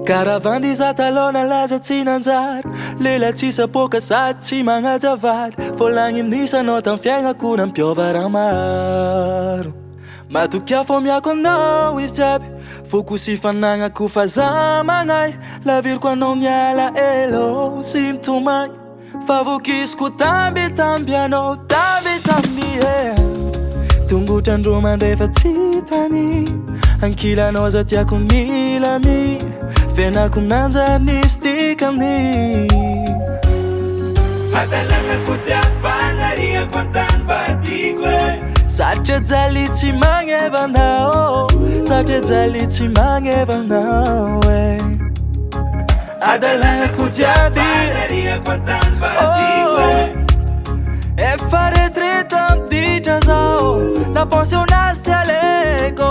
Karavandy zatalona laza tsy nanjary lela tsy sapoka sady tsy magnajavady volagninisano tam fiaignako nampiova raha maro matokia fô miako anao izy jiaby foko sy fanagnako fa za magnay laviriko anao miala elo sy mitomagny fa vokisiko tambitamby anao tambitamby tongotrandro mandefa tsy tany ankilanao za tiako milamy venako nanjanisy tikamy Adalanako jiaby fagnariako antany vadiko satria jaly tsy magneva anao satria jaly tsy magneva anao Adalanako jiaby fagnariako antany vadiko efa retreta miditra zao na pensionazy tsy aleko